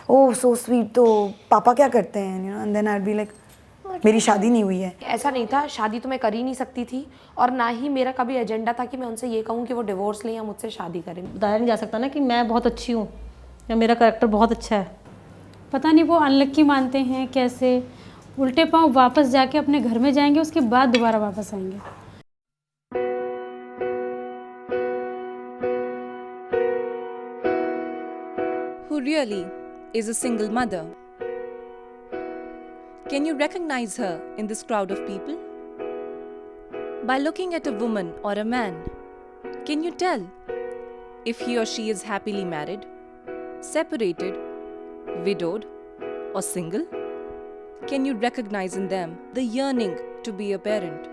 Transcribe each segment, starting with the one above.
ओह so sweet, तो पापा क्या करते हैं, you know, and then I be like मेरी शादी नहीं हुई है। ऐसा नहीं था, शादी तो मैं कर ही नहीं सकती थी, और ना ही मेरा कभी एजेंडा था कि मैं उनसे ये कहूँ कि वो डिवोर्स लें या मुझसे शादी करें। बताया नहीं जा सकता ना कि मैं बहुत अच्छी हूँ या मेरा कैरेक्टर बहुत अच्छा है। पता नहीं वो अनलक्की मानते हैं कैसे, उल्टे पाँव वापस जाके अपने घर में जाएंगे, उसके बाद दोबारा वापस आएंगे। Who really is a single mother? Can you recognize her in this crowd of people? By looking at a woman or a man, can you tell if he or she is happily married, separated, widowed, or single? Can you recognize in them the yearning to be a parent?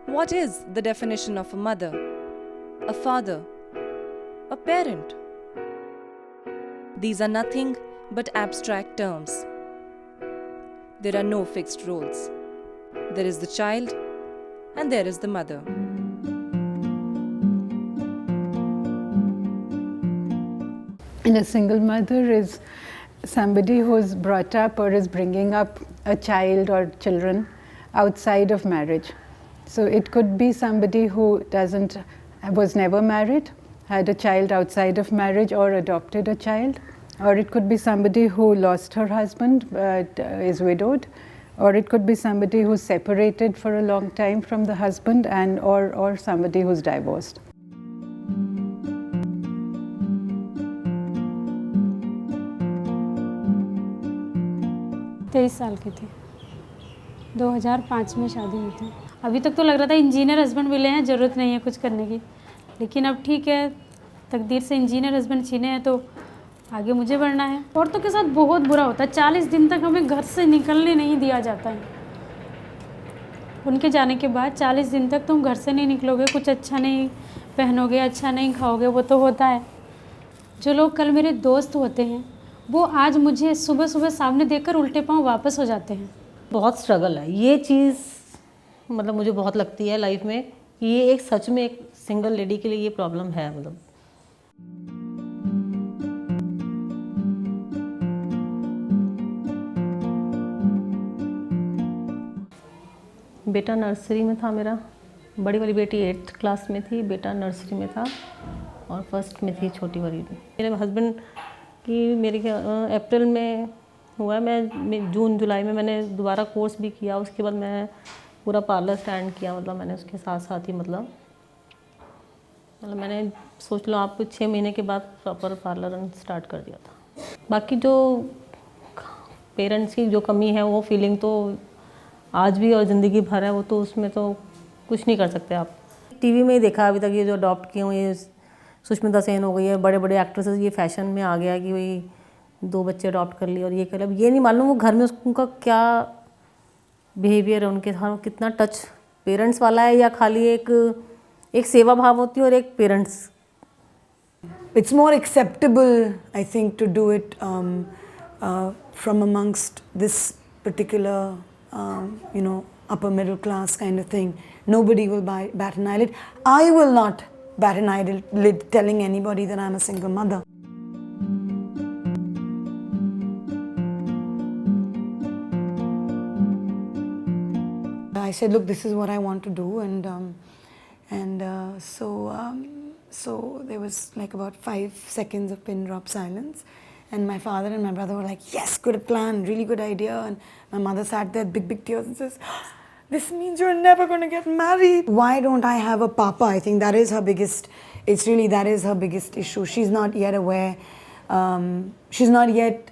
What is the definition of a mother, a father, a parent? These are nothing but abstract terms. There are no fixed roles. There is the child and there is the mother. And a single mother is somebody who is brought up or is bringing up a child or children outside of marriage. So it could be somebody who was never married, had a child outside of marriage or adopted a child, or it could be somebody who lost her husband but is widowed, or it could be somebody who's separated for a long time from the husband, and or somebody who's divorced. तेईस साल की थी, 2005 में शादी हुई थी। अभी तक तो लग रहा था इंजीनियर हस्बैंड मिले हैं, ज़रूरत नहीं है कुछ करने की, लेकिन अब ठीक है, तकदीर से इंजीनियर हस्बैंड छीने हैं तो आगे मुझे बढ़ना है। औरतों के साथ बहुत बुरा होता है, 40 दिन तक हमें घर से निकलने नहीं दिया जाता है। उनके जाने के बाद 40 दिन तक तुम घर से नहीं निकलोगे, कुछ अच्छा नहीं पहनोगे, अच्छा नहीं खाओगे, वो तो होता है। जो लोग कल मेरे दोस्त होते हैं वो आज मुझे सुबह सुबह सामने देखकर उल्टे पाँव वापस हो जाते हैं। बहुत स्ट्रगल है ये चीज़, मतलब मुझे बहुत लगती है लाइफ में कि ये एक सच में एक सिंगल लेडी के लिए ये प्रॉब्लम है। मतलब बेटा नर्सरी में था मेरा, बड़ी वाली बेटी 8th क्लास में थी, बेटा नर्सरी में था और फर्स्ट में थी छोटी वाली। मेरे हस्बैंड की मेरी अप्रैल में हुआ, मैं जून जुलाई में मैंने दोबारा कोर्स भी किया, उसके बाद मैं पूरा पार्लर स्टैंड किया। मतलब मैंने उसके साथ साथ ही मतलब मैंने सोच लो आप 6 महीने के बाद प्रॉपर पार्लर स्टार्ट कर दिया था। बाकी जो पेरेंट्स की जो कमी है वो फीलिंग तो आज भी और ज़िंदगी भर है, वो तो उसमें तो कुछ नहीं कर सकते आप। टीवी में ही देखा अभी तक ये जो अडॉप्ट किए हुए, ये सुष्मिता सेन हो गई है, बड़े बड़े एक्ट्रेसेस, ये फैशन में आ गया कि भाई 2 बच्चे अडॉप्ट कर लिए और ये कर लिया। अब ये नहीं मालूम वो घर में उनका क्या बिहेवियर है, उनके साथ कितना टच पेरेंट्स वाला है या खाली एक सेवा भाव होती है और एक parents. It's more acceptable, I think, to do it from amongst this particular, upper middle class kind of thing. Nobody will bat an eyelid. I will not bat an eyelid telling anybody that I'm a single mother. I said, look, this is what I want to do, so there was like about 5 seconds of pin drop silence, and my father and my brother were like, yes, good plan, really good idea, and my mother sat there big tears and says, this means you're never going to get married. Why don't I have a papa? I think that is her biggest, that is her biggest issue. She's not yet aware, she's not yet,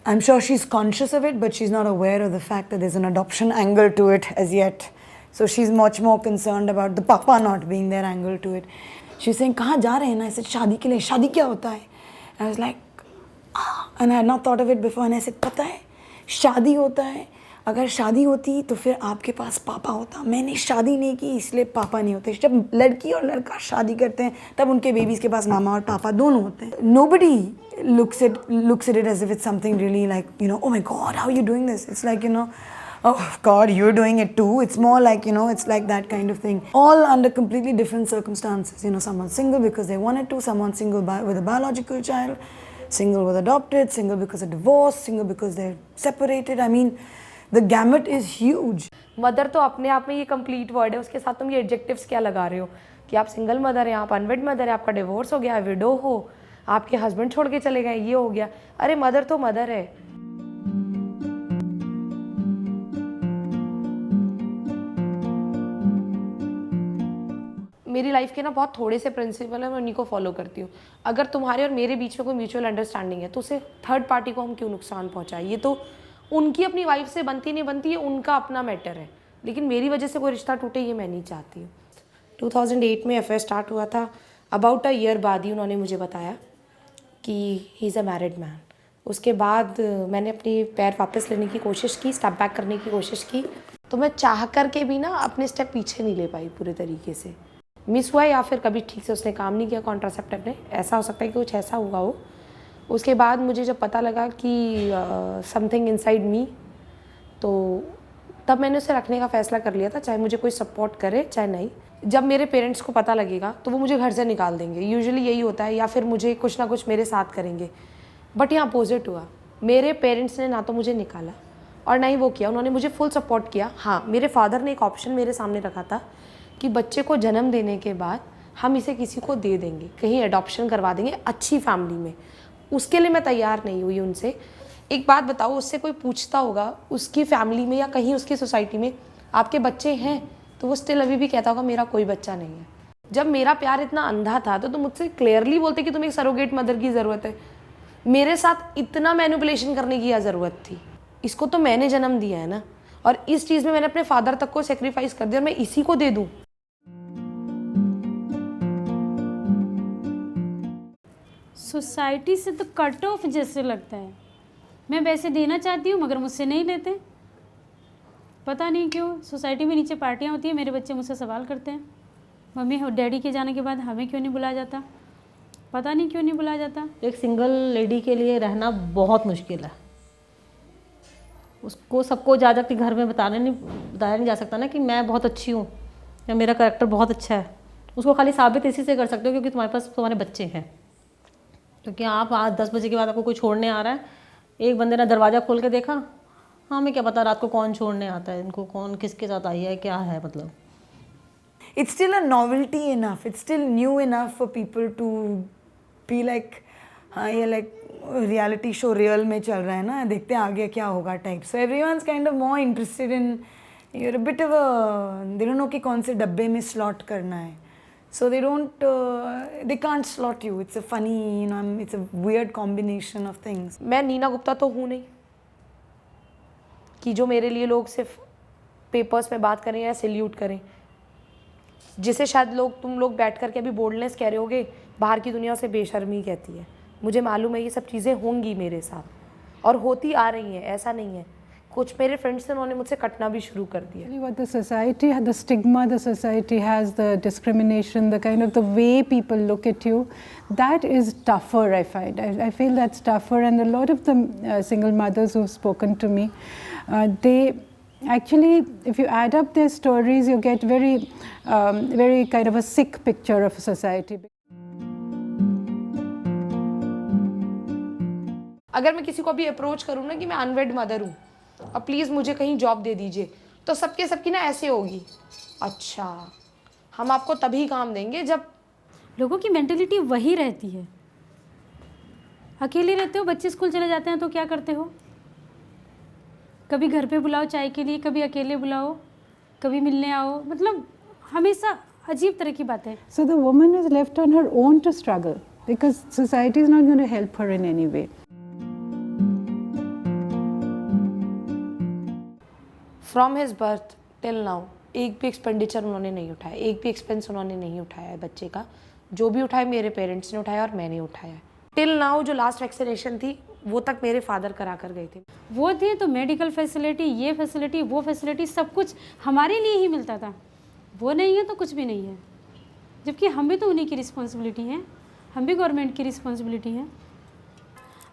I'm sure she's conscious of it, but she's not aware of the fact that there's an adoption angle to it as yet. So she's much more concerned about the papa not being there angle to it. She's saying, kahan ja rahe hain? I said, shaadi ke liye. Shaadi kya hota hai? I was like, and I had not thought of it before, and I said, pata hai, शादी होता है, अगर शादी होती तो फिर आपके पास पापा होता। मैंने शादी नहीं की इसलिए पापा नहीं होते। जब लड़की और लड़का शादी करते हैं तब उनके बेबीज़ के पास मामा और पापा दोनों होते हैं। Nobody looks at it as if it's something really like, oh my God, how are you doing this? It's like, oh God, you're doing it too. It's more like, it's like that kind of thing. All under completely different circumstances. Someone's single because they wanted to, someone's single with a biological child, single was adopted, single because of divorce, single because they're separated. I mean, the gamut is huge. Mother तो अपने आप में ये complete word है, उसके साथ तुम ये एडजेक्टिव्स क्या लगा रहे हो कि आप सिंगल मदर हैं, आप अनवेड मदर हैं, आपका डिवोर्स हो गया, विडो हो, आपके हस्बैंड छोड़ के चले गए, ये हो गया। अरे मदर तो मदर है। मेरी लाइफ के ना बहुत थोड़े से प्रिंसिपल है, मैं उन्हीं को फॉलो करती हूँ। अगर तुम्हारे और मेरे बीच में कोई म्यूचुअल अंडरस्टैंडिंग है तो उसे थर्ड पार्टी को हम क्यों नुकसान पहुँचाए? ये तो उनकी अपनी वाइफ से बनती नहीं बनती है, उनका अपना मैटर है, लेकिन मेरी वजह से कोई रिश्ता टूटे ये मैं नहीं चाहती हूँ। 2008 में अफेयर स्टार्ट हुआ था। अबाउट अ ईयर बाद ही उन्होंने मुझे बताया कि he is a married man. उसके बाद मैंने अपनी पैर वापस लेने की कोशिश की, स्टेप बैक करने की कोशिश की, तो मैं चाह करके भी ना अपने स्टेप पीछे नहीं ले पाई पूरे तरीके से। मिस हुआ या फिर कभी ठीक से उसने काम नहीं किया कॉन्ट्रासेप्टिव ने, ऐसा हो सकता है कि कुछ ऐसा हुआ हो। उसके बाद मुझे जब पता लगा कि समथिंग इनसाइड मी, तो तब मैंने उसे रखने का फ़ैसला कर लिया था, चाहे मुझे कोई सपोर्ट करे चाहे नहीं। जब मेरे पेरेंट्स को पता लगेगा तो वो मुझे घर से निकाल देंगे, यूजुअली यही होता है, या फिर मुझे कुछ ना कुछ मेरे साथ करेंगे। बट यहाँ अपोजिट हुआ, मेरे पेरेंट्स ने ना तो मुझे निकाला और ना ही वो किया, उन्होंने मुझे फुल सपोर्ट किया। हाँ, मेरे फादर ने एक ऑप्शन मेरे सामने रखा था कि बच्चे को जन्म देने के बाद हम इसे किसी को दे देंगे, कहीं एडॉप्शन करवा देंगे अच्छी फैमिली में। उसके लिए मैं तैयार नहीं हुई उनसे। एक बात बताओ, उससे कोई पूछता होगा उसकी फैमिली में या कहीं उसकी सोसाइटी में आपके बच्चे हैं, तो वो स्टिल अभी भी कहता होगा मेरा कोई बच्चा नहीं है। जब मेरा प्यार इतना अंधा था तो तुम मुझसे क्लियरली बोलते कि तुम्हें एक सरोगेट मदर की ज़रूरत है। मेरे साथ इतना मैनिपुलेशन करने की क्या ज़रूरत थी? इसको तो मैंने जन्म दिया है ना, और इस चीज़ में मैंने अपने फादर तक को सेक्रीफाइस कर दिया और मैं इसी को दे दूँ। सोसाइटी से तो कट ऑफ जैसे लगता है। मैं वैसे देना चाहती हूँ मगर मुझसे नहीं लेते, पता नहीं क्यों। सोसाइटी में नीचे पार्टियाँ होती हैं, मेरे बच्चे मुझसे सवाल करते हैं, मम्मी डैडी के जाने के बाद हमें क्यों नहीं बुलाया जाता, पता नहीं क्यों नहीं बुलाया जाता। एक सिंगल लेडी के लिए रहना बहुत मुश्किल है। उसको सबको जा के घर में बताया नहीं जा सकता ना कि मैं बहुत अच्छी हूँ या मेरा करैक्टर बहुत अच्छा है। उसको खाली साबित इसी से कर सकते हो क्योंकि तुम्हारे पास तुम्हारे बच्चे हैं। क्योंकि आप आज 10 बजे के बाद आपको कोई छोड़ने आ रहा है, एक बंदे ने दरवाज़ा खोल के देखा, हाँ हमें क्या पता रात को कौन छोड़ने आता है, इनको कौन किसके साथ आई है, क्या है, मतलब It's still a novelty enough, it's still new enough for people to be like, हाँ ये like reality show real में चल रहा है ना, देखते हैं आगे क्या होगा type. So everyone's kind of more interested in, you're a bit of a, they don't know कि कौन से डब्बे में slot करना है। So they don't, they can't slot you. It's a funny, you know, it's a weird combination of things. मैं नीना गुप्ता तो हूँ नहीं कि जो मेरे लिए लोग सिर्फ पेपर्स में बात करें या सैल्यूट करें, जिसे शायद तुम लोग बैठ करके अभी बोल्डनेस कह रहे होगे, बाहर की दुनिया से बेशर्मी कहती है। मुझे मालूम है ये सब चीज़ें होंगी मेरे साथ और होती आ रही हैं, ऐसा नहीं है। कुछ मेरे फ्रेंड्स ने उन्होंने मुझसे कटना भी शुरू कर दिया। What the society, the stigma the society has, the discrimination, the kind of the way people look at you, that is tougher, I find. I feel that's tougher, and a lot of the single mothers who've spoken to me, they actually, if you add up their stories, you get very kind of a sick picture of society. अगर मैं किसी को भी approach करूँ ना कि मैं unwed mother हूँ और प्लीज़ मुझे कहीं जॉब दे दीजिए, तो सबकी ना ऐसे होगी, अच्छा हम आपको तभी काम देंगे जब। लोगों की मेंटेलिटी वही रहती है। अकेले रहते हो, बच्चे स्कूल चले जाते हैं तो क्या करते हो, कभी घर पे बुलाओ चाय के लिए, कभी अकेले बुलाओ, कभी मिलने आओ, मतलब हमेशा अजीब तरह की बातें। So the woman is left on her own to struggle because society is not going to help her in any way. From his birth till now एक भी एक्सपेंडिचर उन्होंने नहीं उठाया, एक भी एक्सपेंस उन्होंने नहीं उठाया है बच्चे का। जो भी उठाया मेरे पेरेंट्स ने उठाया और मैंने उठाया। टिल नाउ जो लास्ट वैक्सीनेशन थी वो तक मेरे फादर करा कर गए थे। वो थे तो मेडिकल फैसिलिटी, ये फैसिलिटी, वो फैसिलिटी, सब कुछ हमारे लिए ही मिलता था। वो नहीं है तो कुछ भी नहीं है, जबकि हम भी तो उन्हीं की रिस्पॉन्सिबिलिटी है, हम भी गवर्नमेंट की रिस्पॉन्सिबिलिटी है।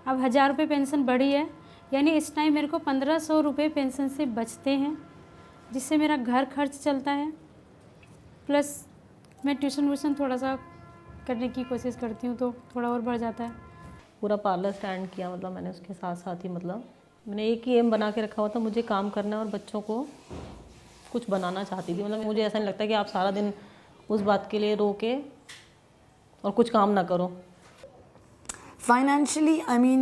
अब 1000 रुपये पेंशन बढ़ी है, यानी इस टाइम मेरे को 1500 रुपये पेंशन से बचते हैं, जिससे मेरा घर खर्च चलता है, प्लस मैं ट्यूशन व्यूशन थोड़ा सा करने की कोशिश करती हूँ तो थोड़ा और बढ़ जाता है। पूरा पार्लर स्टैंड किया, मतलब मैंने उसके साथ साथ ही, मतलब मैंने एक ही एम बना के रखा हुआ था, मुझे काम करना और बच्चों को कुछ बनाना चाहती थी। मतलब मुझे ऐसा नहीं लगता कि आप सारा दिन उस बात के लिए रो के और कुछ काम ना करो। Financially, I mean,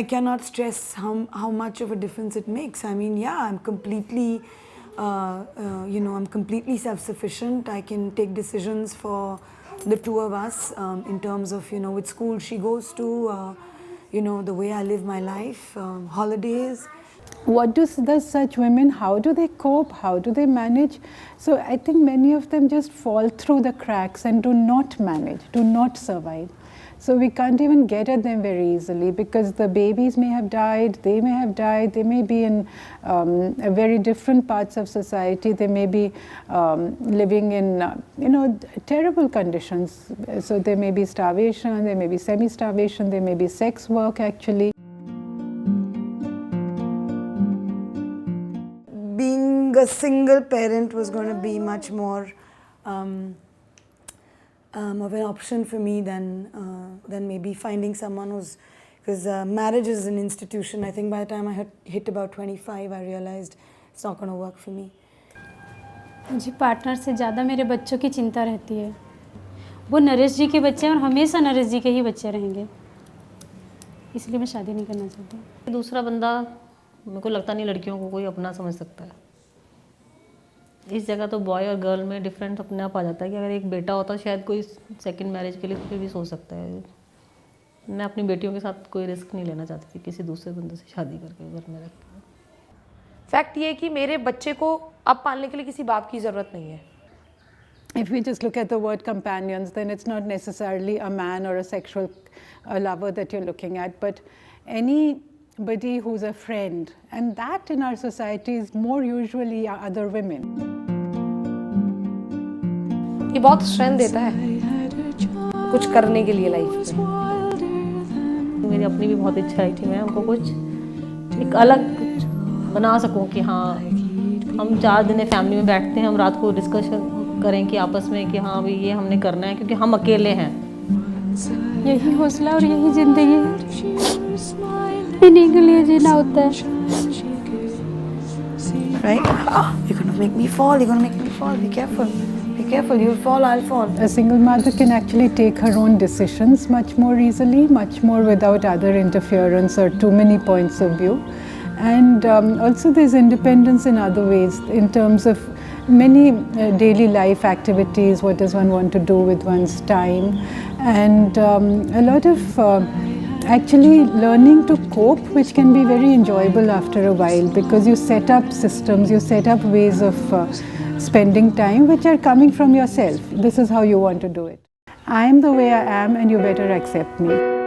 I cannot stress how much of a difference it makes. I mean, yeah, I'm completely, I'm completely self-sufficient. I can take decisions for the two of us in terms of, which school she goes to, the way I live my life, holidays. What do such women, how do they cope, how do they manage? So I think many of them just fall through the cracks and do not manage, do not survive. So we can't even get at them very easily because the babies may have died, they may be in very different parts of society, they may be living in terrible conditions. So there may be starvation, there may be semi-starvation, there may be sex work actually. Being a single parent was going to be much more of an option for me than maybe finding someone who's, because marriage is an institution. I think by the time I hit about 25, I realized it's not going to work for me. मुझे partner से ज़्यादा मेरे बच्चों की चिंता रहती है। वो नरेश जी के बच्चे हैं और हमेशा नरेश जी के ही बच्चे रहेंगे, इसलिए मैं शादी नहीं करना चाहती। दूसरा बंदा मेरे को लगता नहीं लड़कियों को कोई अपना समझ सकता है। इस जगह तो बॉय और गर्ल में डिफरेंट अपने आप आ जाता है कि अगर एक बेटा होता शायद कोई सेकंड मैरिज के लिए फिर भी सोच सकता है। मैं अपनी बेटियों के साथ कोई रिस्क नहीं लेना चाहती थी किसी दूसरे बंदे से शादी करके घर में रख के। फैक्ट ये है कि मेरे बच्चे को अब पालने के लिए किसी बाप की ज़रूरत नहीं है। If we just look at the word companions, then it's not necessarily a man or a sexual lover that you're looking at, but anybody who's a friend, and that in our society is more usually other women. ये बहुत strength देता है कुछ करने के लिए life में। मेरी अपनी भी बहुत इच्छा है कि मैं उनको कुछ एक अलग बना सकूं कि हाँ हम 4 दिन फैमिली में बैठते हैं, हम रात को डिस्कशन करें कि आपस में कि हाँ भाई ये हमने करना है क्योंकि हम अकेले हैं। यही हौसला और यही ज़िंदगी है, इन्हीं के लिए जीना होता है। Right? You're going to make me fall, you're going to make me fall. Be careful. Be careful, you'll fall, I'll fall. A single mother can actually take her own decisions much more easily, much more without other interference or too many points of view. And also there's independence in other ways in terms of many daily life activities, what does one want to do with one's time, and a lot of actually learning to cope, which can be very enjoyable after a while because you set up systems, you set up ways of spending time which are coming from yourself. This is how you want to do it. I am the way I am and you better accept me.